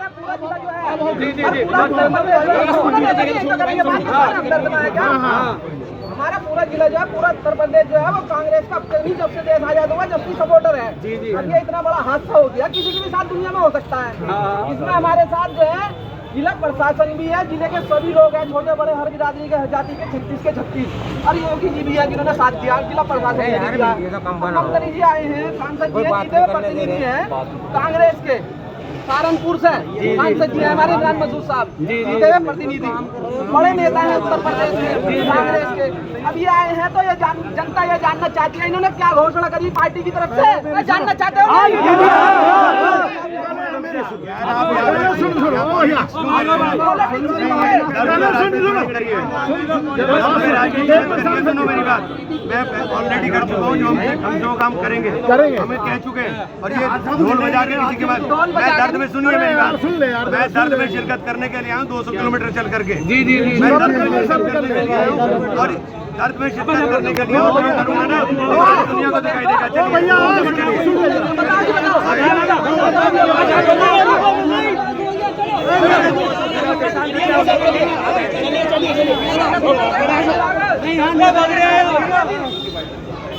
पूरा जिला जो है जी जी जी हमारा पूरा जिला जो है, पूरा उत्तर प्रदेश जो है वो कांग्रेस का जब से देश आजाद हुआ जब से सपोर्टर है। जी जी अब ये इतना बड़ा हादसा हो गया, किसी के भी साथ दुनिया में हो सकता है। इसमें हमारे साथ जो है जिला प्रशासन भी है, जिले के सभी लोग हैं, छोटे बड़े हर बिरादरी के जाति के 36 के 36 और योगी जी भी है जिन्होंने साथ दिया। जिला प्रशासन मंत्री जी आए हैं, सांसद जी जीते हुए प्रतिनिधि हैं कांग्रेस के सहारनपुर से, सांसद जी हमारे इमरान मसूद साहब जीते हुए प्रतिनिधि, बड़े नेता हैं उत्तर प्रदेश के कांग्रेस के। अब ये आए हैं तो ये जनता ये जानना चाहती है इन्होंने क्या घोषणा करी पार्टी की तरफ से, मैं जानना चाहते हो। मेरी बात मैं ऑलरेडी कर चुका हूँ, हम जो काम करेंगे हमें कह चुके हैं। और ये ढोल बजा के किसी के बाद मैं दर्द में, सुनिए मेरी बात, मैं दर्द में शिरकत करने के लिए आया हूँ 200 किलोमीटर चल करके। जी जी जी मैं दर्द में शिरकत करने के लिए आया हूँ और दर्द में शिरकत करने के लिए करूँगा ना, दुनिया को दिखाई देगा।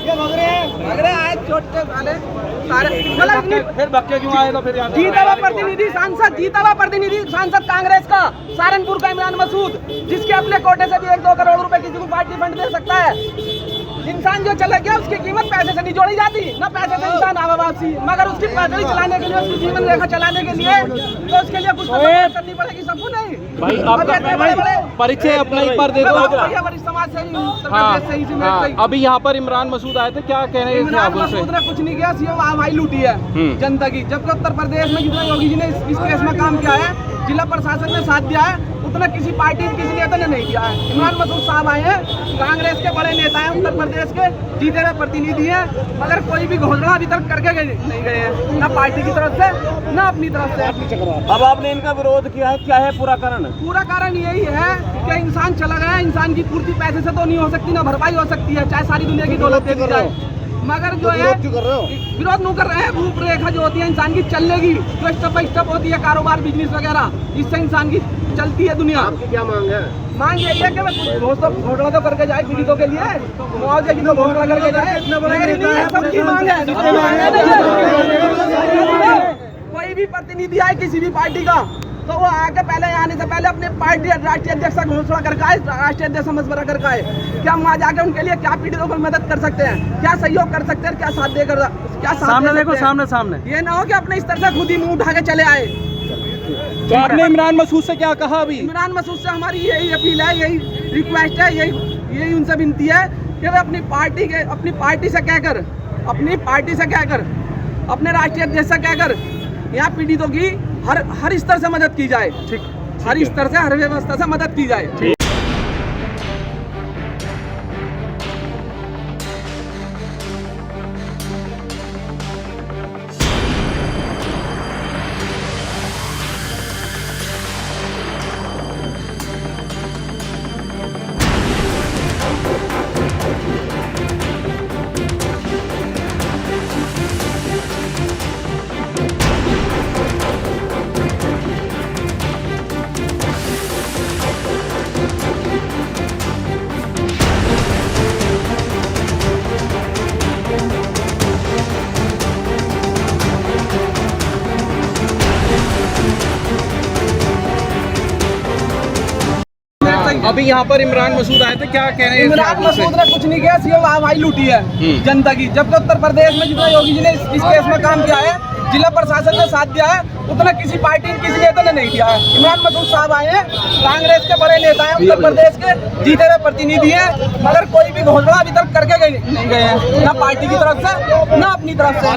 भगरे आए छोटे वाले सारे फिर भक्के क्यों आए? तो फिर जीता हुआ प्रतिनिधि सांसद कांग्रेस का सहारनपुर का इमरान मसूद, जिसके अपने कोटे से भी 1-2 करोड़ रुपए किसी को पार्टी फंड दे सकता है। इंसान जो चला गया उसकी कीमत पैसे से नहीं जोड़ी जाती, न पैसे से इंसान आवा वापसी, मगर उसकी पैदल चलाने के लिए, उसकी जीवन रेखा चलाने के लिए तो उसके लिए कुछ करनी पड़ेगी सबको। नहीं भाई आपका परिचय अपना एक बार दे दो। समाज से अभी यहाँ पर इमरान मसूद आए थे, क्या कह रहे हैं? इमरान मसूद ने कुछ नहीं किया, सीएम आवाई लूटी है जनता की। जबकि उत्तर प्रदेश में जितना योगी जी ने इस केस में काम किया है, जिला प्रशासन ने साथ दिया है, उतना किसी पार्टी किसी नेता ने नहीं दिया है। इमरान मसूद साहब आए हैं, कांग्रेस के बड़े नेता हैं, उत्तर प्रदेश के जीते हुए प्रतिनिधि हैं, मगर कोई भी घोषणा अभी तक करके नहीं गए हैं, न पार्टी की तरफ से न अपनी तरफ से। अब आपने इनका विरोध किया है, क्या है पूरा कारण? पूरा कारण यही है कि इंसान चला गया, इंसान की पूर्ति पैसे से तो नहीं हो सकती, ना भरपाई हो सकती है, चाहे सारी दुनिया की दौलत दे दी जाए। मगर जो है विरोध नहीं कर रहे हैं, रूपरेखा जो होती है इंसान की चलेगी, जो स्टेप बाई स्टेप होती है कारोबार बिजनेस वगैरह, इससे इंसान की चलती है दुनिया। आपकी क्या मांग है? मांग यही है कि घोषणा तो करके जाए पीड़ितों के लिए, मुआवजे की तो घोषणा करके जाए, सबकी मांग है। कोई भी प्रतिनिधि आए किसी भी पार्टी का तो वो आके पहले आने से पहले अपने पार्टी राष्ट्रीय अध्यक्ष का घोषणा करके आए, राष्ट्रीय अध्यक्ष मशवरा करके आए कि हम वहाँ जाके उनके लिए क्या पीड़ितों को मदद कर सकते हैं, क्या सहयोग कर सकते हैं, क्या साथ देकर क्या सामने देखो, सामने ये ना हो कि अपने स्तर से खुद ही मुंह उठा के चले आए। तो आपने इमरान मसूद से क्या कहा? अभी इमरान मसूद से हमारी यही अपील है, यही रिक्वेस्ट है, यही उनसे विनती है कि वे अपनी पार्टी से कहकर, अपने राष्ट्रीय अध्यक्ष से कहकर यहाँ पीड़ितों की हर स्तर से मदद की जाए, हर स्तर से, हर व्यवस्था से मदद की जाए। अभी यहाँ पर इमरान मसूद आए थे, क्या कह रहे हैं? इमरान मसूद ने कुछ नहीं किया, सीएम आवाई लूटी है जनता की। जबकि उत्तर प्रदेश में जितना योगी जी ने इस केस में काम किया है, जिला प्रशासन ने साथ दिया है, उतना किसी पार्टी किसी नेता ने नहीं दिया है। इमरान मसूद साहब आए हैं, कांग्रेस के बड़े नेता हैं, उत्तर प्रदेश के जीते हुए प्रतिनिधि हैं, मगर कोई भी घोषणा अभी तक करके नहीं गए हैं, न पार्टी की तरफ से न अपनी तरफ से।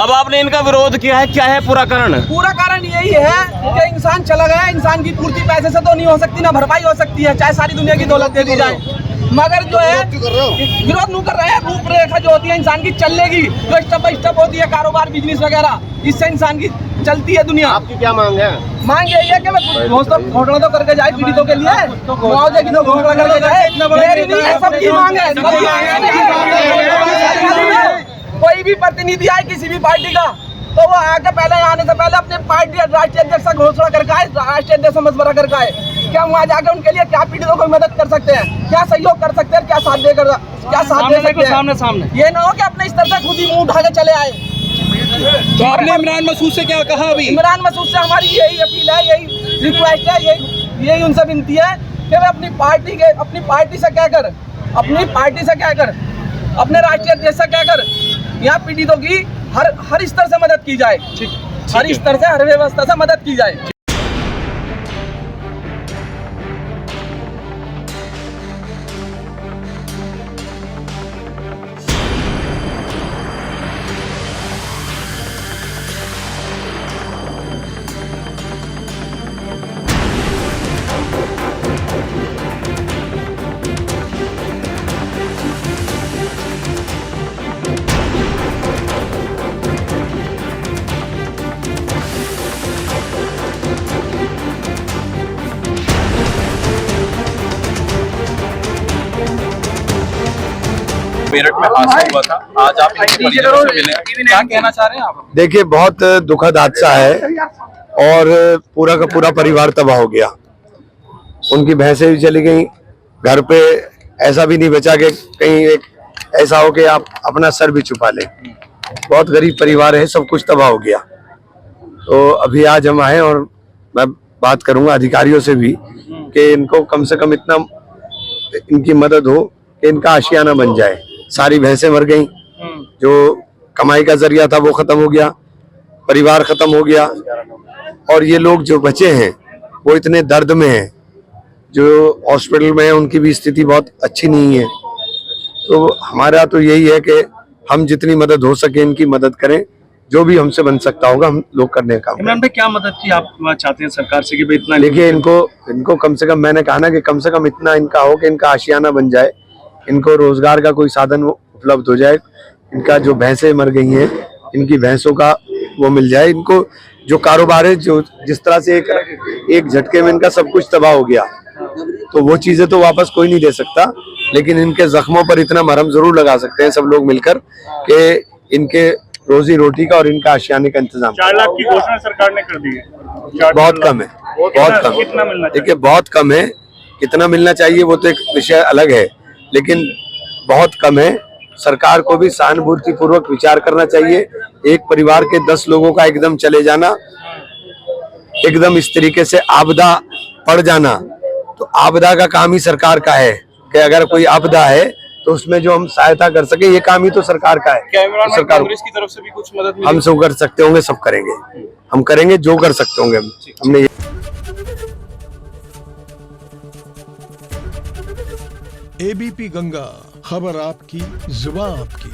अब आपने इनका विरोध किया है, क्या है पूरा कारण? पूरा कारण यही है कि इंसान चला गया, इंसान की पूर्ति पैसे से तो नहीं हो सकती, ना भरपाई हो सकती है, चाहे सारी दुनिया की दौलत दे दी जाए। मगर जो है विरोध नहीं कर रहे हैं, रूपरेखा जो होती है इंसान की चलेगी, जो स्टेप बाई स्टेप होती है कारोबार बिजनेस वगैरह, इससे इंसान की चलती है दुनिया। आपकी क्या मांग है? मांग यही है कि घोषणा तो करके जाए पीड़ितों के लिए, मुआवजे की तो घोषणा करके जाए, सबकी मांग है। कोई भी प्रतिनिधि आए किसी भी पार्टी का तो वो आके पहले आने से पहले अपने पार्टी राष्ट्रीय अध्यक्ष का घोषणा करके आए, राष्ट्रीय अध्यक्ष से मशवरा करके आए कि हम वहाँ जाके उनके लिए क्या पीड़ितों को मदद कर सकते हैं, क्या सहयोग कर सकते हैं, क्या साथ दे सकते हैं। सामने ये ना हो कि अपने स्तर से खुद ही मुंह उठा के चले आए। तो आपने इमरान मसूद से क्या कहा अभी? इमरान मसूद से हमारी यही अपील है, यही रिक्वेस्ट है, यही उनसे विनती है कि वे अपनी पार्टी से कहकर, अपने राष्ट्रीय अध्यक्ष से कहकर यहाँ पीड़ितों की हर स्तर से मदद की जाए, हर स्तर से, हर व्यवस्था से मदद की जाए। मेरठ में हादसा हुआ था, आज आप इनके परिजनों से मिले, क्या कहना चाह रहे हैं आप? देखिए, बहुत दुखद हादसा है और पूरा का पूरा परिवार तबाह हो गया। उनकी भैंसें भी चली गई, घर पे ऐसा भी नहीं बचा कि कहीं एक ऐसा हो कि आप अपना सर भी छुपा लें। बहुत गरीब परिवार है, सब कुछ तबाह हो गया। तो अभी आज हम आए और मैं बात करूंगा अधिकारियों से भी कि इनको कम से कम इतना इनकी मदद हो कि इनका आशियाना बन जाए। सारी भैंसें मर गई, जो कमाई का जरिया था वो खत्म हो गया, परिवार खत्म हो गया और ये लोग जो बचे हैं वो इतने दर्द में हैं, जो हॉस्पिटल में है उनकी भी स्थिति बहुत अच्छी नहीं है। तो हमारा तो यही है कि हम जितनी मदद हो सके इनकी मदद करें, जो भी हमसे बन सकता होगा हम लोग करने का काम। इमरान भाई, क्या मदद की आप चाहते हैं सरकार से कि भाई इतना? देखिए, इनको कम से कम, मैंने कहा ना कि कम से कम इतना इनका हो कि इनका आशियाना बन जाए, इनको रोजगार का कोई साधन उपलब्ध हो जाए। इनका जो भैंसें मर गई हैं, इनकी भैंसों का वो मिल जाए। इनको जो कारोबार है, जो जिस तरह से एक झटके में इनका सब कुछ तबाह हो गया, तो वो चीजें तो वापस कोई नहीं दे सकता, लेकिन इनके जख्मों पर इतना मरहम जरूर लगा सकते हैं सब लोग मिलकर कि इनके रोजी रोटी का और इनका आशियाने का इंतजाम। 4 लाख की घोषणा सरकार ने कर दी है। बहुत कम है, बहुत कम। कितना मिलना चाहिए? देखिए, बहुत कम है। कितना मिलना चाहिए वो तो एक विषय अलग है, लेकिन बहुत कम है। सरकार को भी सहानुभूति पूर्वक विचार करना चाहिए। एक परिवार के 10 लोगों का एकदम चले जाना, एकदम इस तरीके से आपदा पड़ जाना, तो आपदा का काम ही सरकार का है कि अगर कोई आपदा है तो उसमें जो हम सहायता कर सके, ये काम ही तो सरकार का है। क्या इमरान भाई, सरकार कांग्रेस की तरफ से भी कुछ मदद मिली? हम सब कर सकते होंगे, सब करेंगे, हम करेंगे जो कर सकते होंगे। हमने एबीपी गंगा, खबर आपकी, जुबान आपकी।